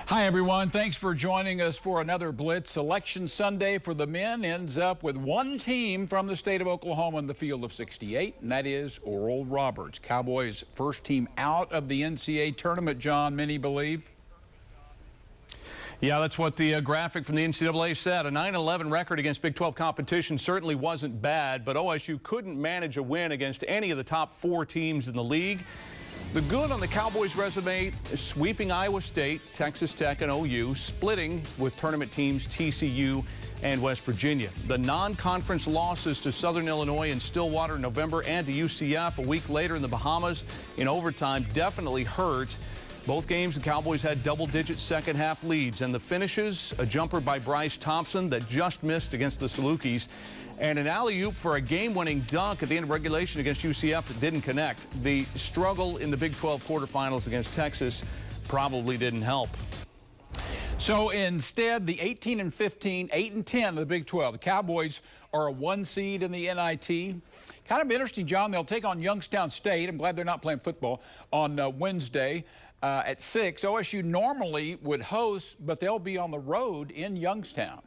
Hi, everyone. Thanks for joining us for another Blitz. Selection Sunday for the men ends up with one team from the state of Oklahoma in the field of 68, and that is Oral Roberts. Cowboys' first team out of the NCAA Tournament, John, many believe. Yeah, that's what the graphic from the NCAA said. A 9-11 record against Big 12 competition certainly wasn't bad, but OSU couldn't manage a win against any of the top 4 teams in the league. The good on the Cowboys' resume is sweeping Iowa State, Texas Tech, and OU, splitting with tournament teams TCU and West Virginia. The non-conference losses to Southern Illinois and Stillwater in November and to UCF a week later in the Bahamas in overtime definitely hurt. Both games, the Cowboys had double-digit second-half leads, and the finishes, a jumper by Bryce Thompson that just missed against the Salukis, and an alley-oop for a game-winning dunk at the end of regulation against UCF that didn't connect. The struggle in the Big 12 quarterfinals against Texas probably didn't help. So instead, the 18-15, 8-10 of the Big 12. The Cowboys are a 1 seed in the NIT. Kind of interesting, John. They'll take on Youngstown State. I'm glad they're not playing football on Wednesday at 6. OSU normally would host, but they'll be on the road in Youngstown.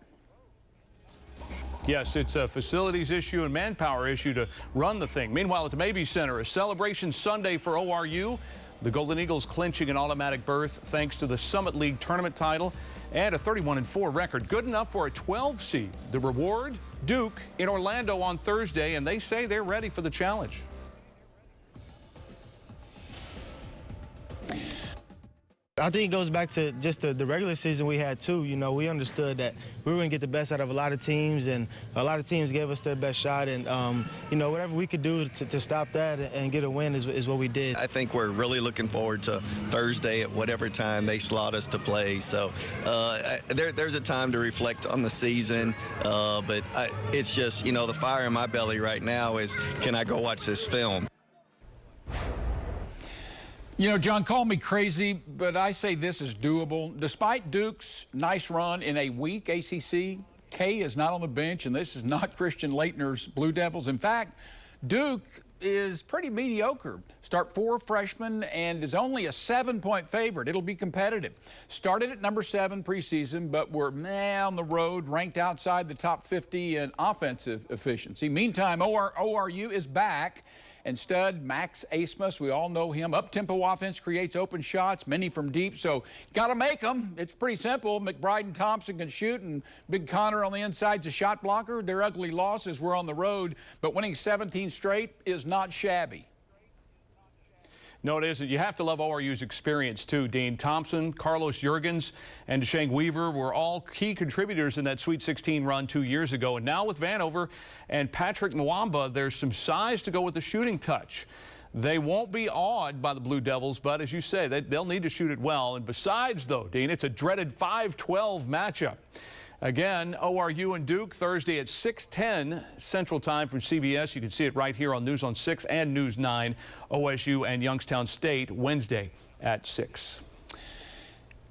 Yes, it's a facilities issue and manpower issue to run the thing. Meanwhile, at the Mabee Center, a celebration Sunday for ORU. The Golden Eagles clinching an automatic berth thanks to the Summit League tournament title and a 31-4 record. Good enough for a 12 seed. The reward, Duke in Orlando on Thursday, and they say they're ready for the challenge. I think it goes back to just the regular season we had, too. You know, we understood that we were going to get the best out of a lot of teams, and a lot of teams gave us their best shot. And, you know, whatever we could do to stop that and get a win is what we did. I think we're really looking forward to Thursday at whatever time they slot us to play. So there's a time to reflect on the season, but it's just, you know, the fire in my belly right now is, can I go watch this film? You know, John, call me crazy, but I say this is doable. Despite Duke's nice run in a weak ACC, K is not on the bench, and this is not Christian Laettner's Blue Devils. In fact, Duke is pretty mediocre. Start 4 freshmen and is only a 7-point favorite. It'll be competitive. Started at number 7 preseason, but were on the road, ranked outside the top 50 in offensive efficiency. Meantime, ORU is back. And stud Max Asmus, we all know him. Up-tempo offense creates open shots, many from deep, so got to make them. It's pretty simple. McBride and Thompson can shoot, and Big Connor on the inside's a shot blocker. Their ugly losses were on the road, but winning 17 straight is not shabby. No, it isn't. You have to love ORU's experience, too. Dean Thompson, Carlos Jurgens, and Deshane Weaver were all key contributors in that Sweet 16 run 2 years ago. And now with Vanover and Patrick Mwamba, there's some size to go with the shooting touch. They won't be awed by the Blue Devils, but as you say, they'll need to shoot it well. And besides, though, Dean, it's a dreaded 5-12 matchup. Again, ORU and Duke Thursday at 6:10 Central Time from CBS. You can see it right here on News on 6 and News 9. OSU and Youngstown State Wednesday at 6.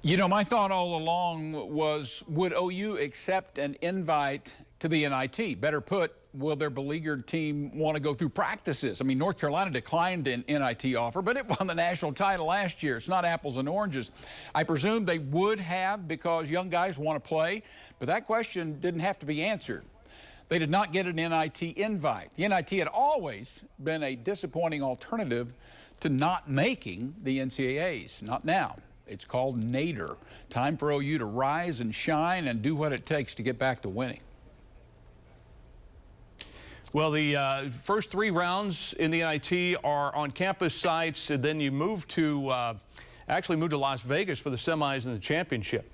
You know, my thought all along was, would OU accept an invite to the NIT? Better put, will their beleaguered team want to go through practices? I mean, North Carolina declined an NIT offer, but it won the national title last year. It's not apples and oranges. I presume they would have because young guys want to play, but that question didn't have to be answered. They did not get an NIT invite. The NIT had always been a disappointing alternative to not making the NCAAs. Not now. It's called Nader. Time for OU to rise and shine and do what it takes to get back to winning. Well, the first 3 rounds in the NIT are on campus sites, and then you move to actually move to Las Vegas for the semis and the championship.